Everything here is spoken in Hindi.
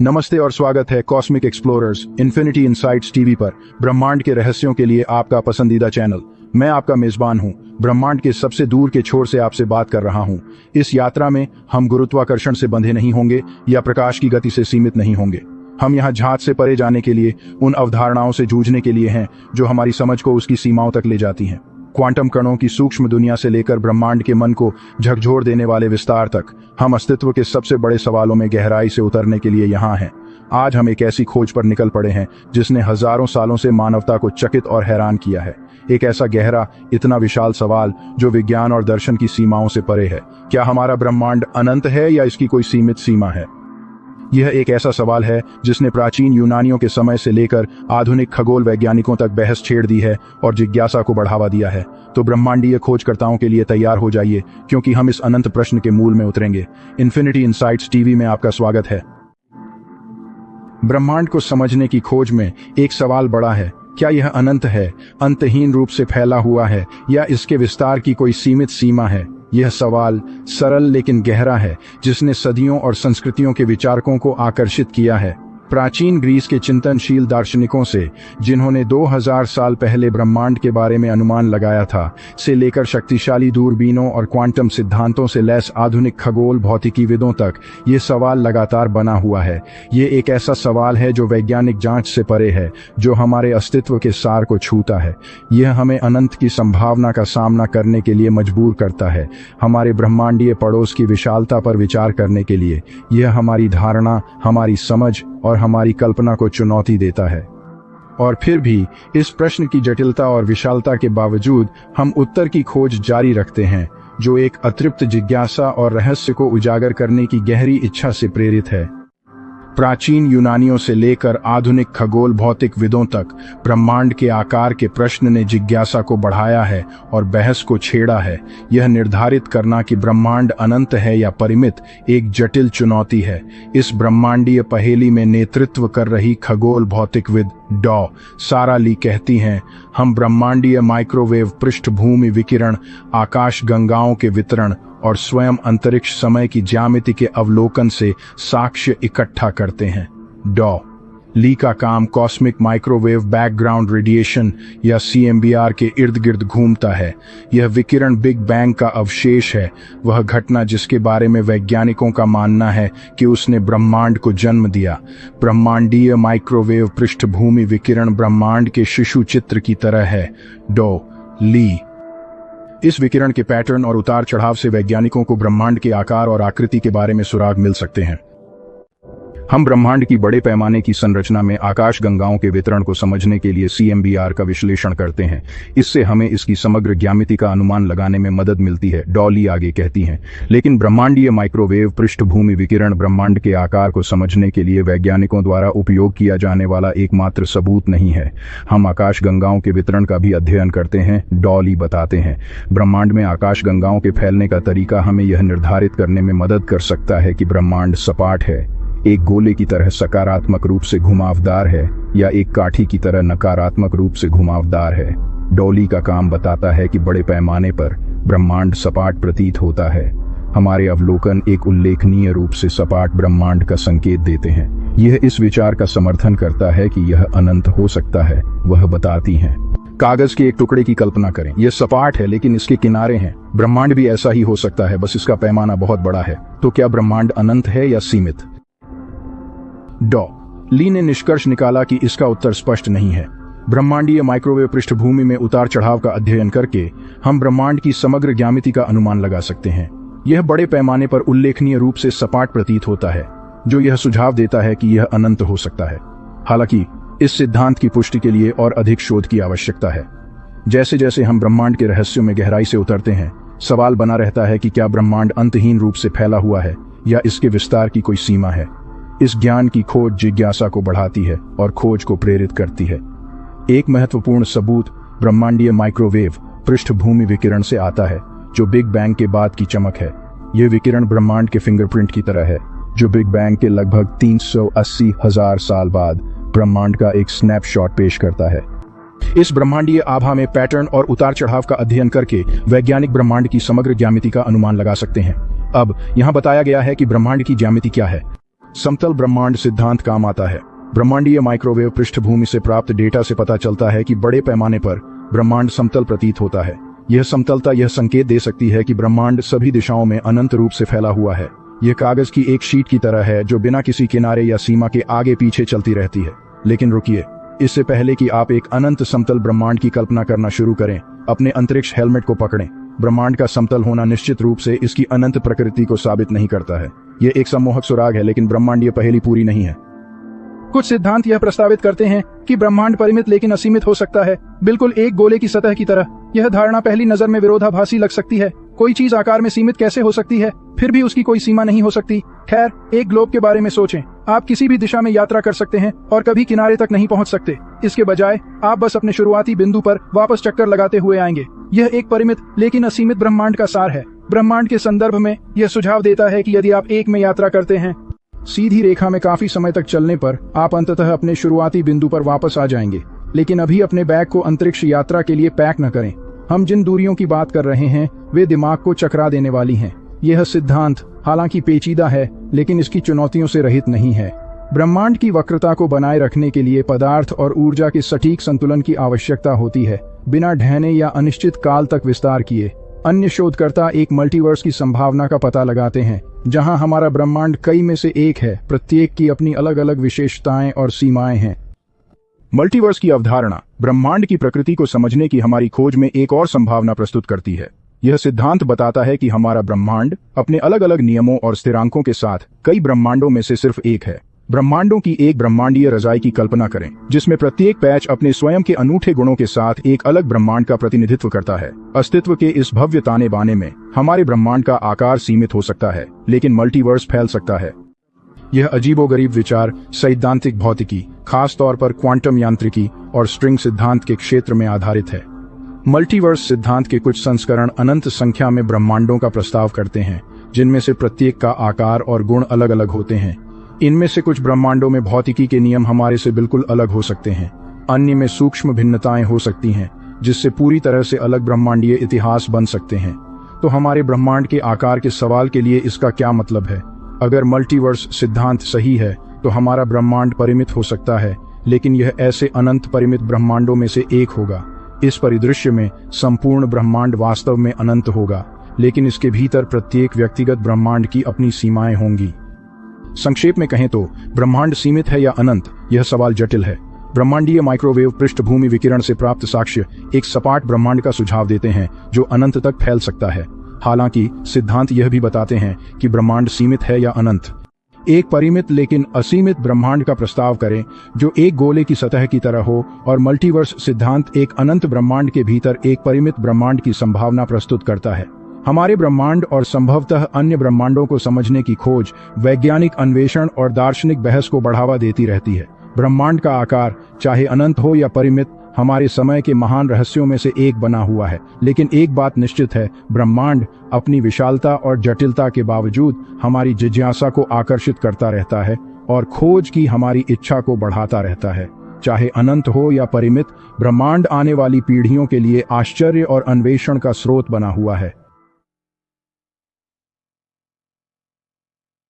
नमस्ते और स्वागत है cosmic explorers infinity insights TV पर ब्रह्मांड के रहस्यों के लिए आपका पसंदीदा चैनल। मैं आपका मेजबान हूं, ब्रह्मांड के सबसे दूर के छोर से आपसे बात कर रहा हूं। इस यात्रा में हम गुरुत्वाकर्षण से बंधे नहीं होंगे या प्रकाश की गति से सीमित नहीं होंगे। हम यहाँ झांच से परे जाने के लिए, उन अवधारणाओं से जूझने के लिए हैं जो हमारी समझ को उसकी सीमाओं तक ले जाती हैं। क्वांटम कणों की सूक्ष्म दुनिया से लेकर ब्रह्मांड के मन को झकझोर देने वाले विस्तार तक, हम अस्तित्व के सबसे बड़े सवालों में गहराई से उतरने के लिए यहाँ हैं। आज हम एक ऐसी खोज पर निकल पड़े हैं जिसने हजारों सालों से मानवता को चकित और हैरान किया है। एक ऐसा गहरा, इतना विशाल सवाल जो विज्ञान और दर्शन की सीमाओं से परे है। क्या हमारा ब्रह्मांड अनंत है या इसकी कोई सीमित सीमा है? यह एक ऐसा सवाल है जिसने प्राचीन यूनानियों के समय से लेकर आधुनिक खगोल वैज्ञानिकों तक बहस छेड़ दी है और जिज्ञासा को बढ़ावा दिया है। तो ब्रह्मांडीय खोजकर्ताओं के लिए तैयार हो जाइए, क्योंकि हम इस अनंत प्रश्न के मूल में उतरेंगे। इन्फिनिटी इनसाइट्स टीवी में आपका स्वागत है। ब्रह्मांड को समझने की खोज में एक सवाल बड़ा है। क्या यह अनंत है, अंतहीन रूप से फैला हुआ है, या इसके विस्तार की कोई सीमित सीमा है? यह सवाल सरल लेकिन गहरा है, जिसने सदियों और संस्कृतियों के विचारकों को आकर्षित किया है। प्राचीन ग्रीस के चिंतनशील दार्शनिकों से, जिन्होंने 2000 साल पहले ब्रह्मांड के बारे में अनुमान लगाया था, से लेकर शक्तिशाली दूरबीनों और क्वांटम सिद्धांतों से लैस आधुनिक खगोल भौतिकीविदों तक, ये सवाल लगातार बना हुआ है। ये एक ऐसा सवाल है जो वैज्ञानिक जांच से परे है, जो हमारे अस्तित्व के सार को छूता है। यह हमें अनंत की संभावना का सामना करने के लिए मजबूर करता है, हमारे ब्रह्मांडीय पड़ोस की विशालता पर विचार करने के लिए। यह हमारी धारणा, हमारी समझ और हमारी कल्पना को चुनौती देता है। और फिर भी इस प्रश्न की जटिलता और विशालता के बावजूद हम उत्तर की खोज जारी रखते हैं, जो एक अतृप्त जिज्ञासा और रहस्य को उजागर करने की गहरी इच्छा से प्रेरित है। प्राचीन यूनानियों से लेकर आधुनिक खगोल भौतिकविदों तक, ब्रह्मांड के आकार के प्रश्न ने जिज्ञासा को बढ़ाया है और बहस को छेड़ा है। यह निर्धारित करना कि ब्रह्मांड अनंत है या परिमित एक जटिल चुनौती है। इस ब्रह्मांडीय पहेली में नेतृत्व कर रही खगोल भौतिकविद डॉ. सारा ली कहती हैं, हम ब्रह्मांडीय माइक्रोवेव पृष्ठभूमि विकिरण, आकाश गंगाओं के वितरण और स्वयं अंतरिक्ष समय की ज्यामिति के अवलोकन से साक्ष्य इकट्ठा करते हैं। डॉ. ली का काम कॉस्मिक माइक्रोवेव बैकग्राउंड रेडिएशन या CMBR के इर्द गिर्द घूमता है। यह विकिरण बिग बैंग का अवशेष है, वह घटना जिसके बारे में वैज्ञानिकों का मानना है कि उसने ब्रह्मांड को जन्म दिया। ब्रह्मांडीय माइक्रोवेव पृष्ठभूमि विकिरण ब्रह्मांड के शिशु चित्र की तरह है। डॉ. ली इस विकिरण के पैटर्न और उतार चढ़ाव से वैज्ञानिकों को ब्रह्मांड के आकार और आकृति के बारे में सुराग मिल सकते हैं। हम ब्रह्मांड की बड़े पैमाने की संरचना में आकाश गंगाओं के वितरण को समझने के लिए CMBR का विश्लेषण करते हैं। इससे हमें इसकी समग्र ज्यामिति का अनुमान लगाने में मदद मिलती है, डॉ. ली आगे कहती हैं। लेकिन ब्रह्मांडीय माइक्रोवेव पृष्ठभूमि विकिरण ब्रह्मांड के आकार को समझने के लिए वैज्ञानिकों द्वारा उपयोग किया जाने वाला एकमात्र सबूत नहीं है। हम आकाश गंगाओं के वितरण का भी अध्ययन करते हैं, डॉ. ली बताते हैं। ब्रह्मांड में आकाश गंगाओं के फैलने का तरीका हमें यह निर्धारित करने में मदद कर सकता है कि ब्रह्मांड सपाट है, एक गोले की तरह सकारात्मक रूप से घुमावदार है, या एक काठी की तरह नकारात्मक रूप से घुमावदार है। डॉ. ली का काम बताता है कि बड़े पैमाने पर ब्रह्मांड सपाट प्रतीत होता है। हमारे अवलोकन एक उल्लेखनीय रूप से सपाट ब्रह्मांड का संकेत देते हैं। यह इस विचार का समर्थन करता है कि यह अनंत हो सकता है, वह बताती हैं। कागज के एक टुकड़े की कल्पना करें, यह सपाट है लेकिन इसके किनारे हैं। ब्रह्मांड भी ऐसा ही हो सकता है, बस इसका पैमाना बहुत बड़ा है। तो क्या ब्रह्मांड अनंत है या सीमित? डॉ. ली ने निष्कर्ष निकाला कि इसका उत्तर स्पष्ट नहीं है। ब्रह्मांडीय माइक्रोवेव पृष्ठभूमि में उतार चढ़ाव का अध्ययन करके हम ब्रह्मांड की समग्र ज्यामिति का अनुमान लगा सकते हैं। यह बड़े पैमाने पर उल्लेखनीय रूप से सपाट प्रतीत होता है, जो यह सुझाव देता है कि यह अनंत हो सकता है। हालांकि इस सिद्धांत की पुष्टि के लिए और अधिक शोध की आवश्यकता है। जैसे जैसे हम ब्रह्मांड के रहस्यों में गहराई से उतरते हैं, सवाल बना रहता है कि क्या ब्रह्मांड अंतहीन रूप से फैला हुआ है या इसके विस्तार की कोई सीमा है। इस ज्ञान की खोज जिज्ञासा को बढ़ाती है और खोज को प्रेरित करती है। एक महत्वपूर्ण सबूत ब्रह्मांडीय माइक्रोवेव पृष्ठभूमि विकिरण से आता है, जो बिग बैंग के बाद की चमक है। यह विकिरण ब्रह्मांड के फिंगरप्रिंट की तरह है, जो बिग बैंग के लगभग 380,000 साल बाद ब्रह्मांड का एक स्नैपशॉट पेश करता है। इस ब्रह्मांडीय आभा में पैटर्न और उतार चढ़ाव का अध्ययन करके वैज्ञानिक ब्रह्मांड की समग्र ज्यामिति का अनुमान लगा सकते हैं। अब यहाँ बताया गया है कि ब्रह्मांड की ज्यामिति क्या है। समतल ब्रह्मांड सिद्धांत काम आता है। ब्रह्मांडीय माइक्रोवेव पृष्ठभूमि से प्राप्त डेटा से पता चलता है कि बड़े पैमाने पर ब्रह्मांड समतल प्रतीत होता है। यह समतलता यह संकेत दे सकती है कि ब्रह्मांड सभी दिशाओं में अनंत रूप से फैला हुआ है। यह कागज की एक शीट की तरह है जो बिना किसी किनारे या सीमा के आगे पीछे चलती रहती है। लेकिन रुकिए, इससे पहले कि आप एक अनंत समतल ब्रह्मांड की कल्पना करना शुरू करें, अपने अंतरिक्ष हेलमेट को पकड़ें। ब्रह्मांड का समतल होना निश्चित रूप से इसकी अनंत प्रकृति को साबित नहीं करता है। यह एक सम्मोहक सुराग है, लेकिन ब्रह्मांडीय पहेली पूरी नहीं है। कुछ सिद्धांत यह प्रस्तावित करते हैं कि ब्रह्मांड परिमित लेकिन असीमित हो सकता है, बिल्कुल एक गोले की सतह की तरह। यह धारणा पहली नजर में विरोधाभासी लग सकती है। कोई चीज आकार में सीमित कैसे हो सकती है, फिर भी उसकी कोई सीमा नहीं हो सकती। खैर, एक ग्लोब के बारे में सोचें। आप किसी भी दिशा में यात्रा कर सकते हैं और कभी किनारे तक नहीं पहुंच सकते। इसके बजाय आप बस अपने शुरुआती बिंदु पर वापस चक्कर लगाते हुए आएंगे। यह एक परिमित लेकिन असीमित ब्रह्मांड का सार है। ब्रह्मांड के संदर्भ में यह सुझाव देता है कि यदि आप एक में यात्रा करते हैं, सीधी रेखा में काफी समय तक चलने पर आप अंततः अपने शुरुआती बिंदु पर वापस आ जाएंगे। लेकिन अभी अपने बैग को अंतरिक्ष यात्रा के लिए पैक न करें। हम जिन दूरियों की बात कर रहे हैं वे दिमाग को चकरा देने वाली हैं। यह सिद्धांत हालांकि पेचीदा है, लेकिन इसकी चुनौतियों से रहित नहीं है। ब्रह्मांड की वक्रता को बनाए रखने के लिए पदार्थ और ऊर्जा के सटीक संतुलन की आवश्यकता होती है, बिना ढहने या अनिश्चित काल तक विस्तार किए। अन्य शोधकर्ता एक मल्टीवर्स की संभावना का पता लगाते हैं, जहां हमारा ब्रह्मांड कई में से एक है। प्रत्येक की अपनी अलग अलग विशेषताएं और सीमाएं हैं। मल्टीवर्स की अवधारणा ब्रह्मांड की प्रकृति को समझने की हमारी खोज में एक और संभावना प्रस्तुत करती है। यह सिद्धांत बताता है कि हमारा ब्रह्मांड अपने अलग अलग नियमों और स्थिरांकों के साथ कई ब्रह्मांडों में से सिर्फ एक है। ब्रह्मांडों की एक ब्रह्मांडीय रजाई की कल्पना करें, जिसमें प्रत्येक पैच अपने स्वयं के अनूठे गुणों के साथ एक अलग ब्रह्मांड का प्रतिनिधित्व करता है। अस्तित्व के इस भव्य ताने बाने में हमारे ब्रह्मांड का आकार सीमित हो सकता है, लेकिन मल्टीवर्स फैल सकता है। यह अजीबोगरीब विचार सैद्धांतिक भौतिकी, खास तौर पर क्वांटम यांत्रिकी और स्ट्रिंग सिद्धांत के क्षेत्र में आधारित है। मल्टीवर्स सिद्धांत के कुछ संस्करण अनंत संख्या में ब्रह्मांडों का प्रस्ताव करते हैं, जिनमें से प्रत्येक का आकार और गुण अलग अलग होते हैं। इनमें से कुछ ब्रह्मांडों में भौतिकी के नियम हमारे से बिल्कुल अलग हो सकते हैं। अन्य में सूक्ष्म भिन्नताएं हो सकती हैं, जिससे पूरी तरह से अलग ब्रह्मांडीय इतिहास बन सकते हैं। तो हमारे ब्रह्मांड के आकार के सवाल के लिए इसका क्या मतलब है? अगर मल्टीवर्स सिद्धांत सही है, तो हमारा ब्रह्मांड परिमित हो सकता है, लेकिन यह ऐसे अनंत परिमित ब्रह्मांडों में से एक होगा। इस परिदृश्य में संपूर्ण ब्रह्मांड वास्तव में अनंत होगा, लेकिन इसके भीतर प्रत्येक व्यक्तिगत ब्रह्मांड की अपनी सीमाएं होंगी। संक्षेप में कहें तो ब्रह्मांड सीमित है या अनंत, यह सवाल जटिल है। ब्रह्मांडीय माइक्रोवेव पृष्ठभूमि विकिरण से प्राप्त साक्ष्य एक सपाट ब्रह्मांड का सुझाव देते हैं जो अनंत तक फैल सकता है। हालांकि सिद्धांत यह भी बताते हैं कि ब्रह्मांड सीमित है या अनंत। एक परिमित लेकिन असीमित ब्रह्मांड का प्रस्ताव करें जो एक गोले की सतह की तरह हो, और मल्टीवर्स सिद्धांत एक अनंत ब्रह्मांड के भीतर एक परिमित ब्रह्मांड की संभावना प्रस्तुत करता है। हमारे ब्रह्मांड और संभवतः अन्य ब्रह्मांडों को समझने की खोज वैज्ञानिक अन्वेषण और दार्शनिक बहस को बढ़ावा देती रहती है। ब्रह्मांड का आकार चाहे अनंत हो या परिमित, हमारे समय के महान रहस्यों में से एक बना हुआ है। लेकिन एक बात निश्चित है, ब्रह्मांड अपनी विशालता और जटिलता के बावजूद हमारी जिज्ञासा को आकर्षित करता रहता है और खोज की हमारी इच्छा को बढ़ाता रहता है। चाहे अनंत हो या परिमित, ब्रह्मांड आने वाली पीढ़ियों के लिए आश्चर्य और अन्वेषण का स्रोत बना हुआ है।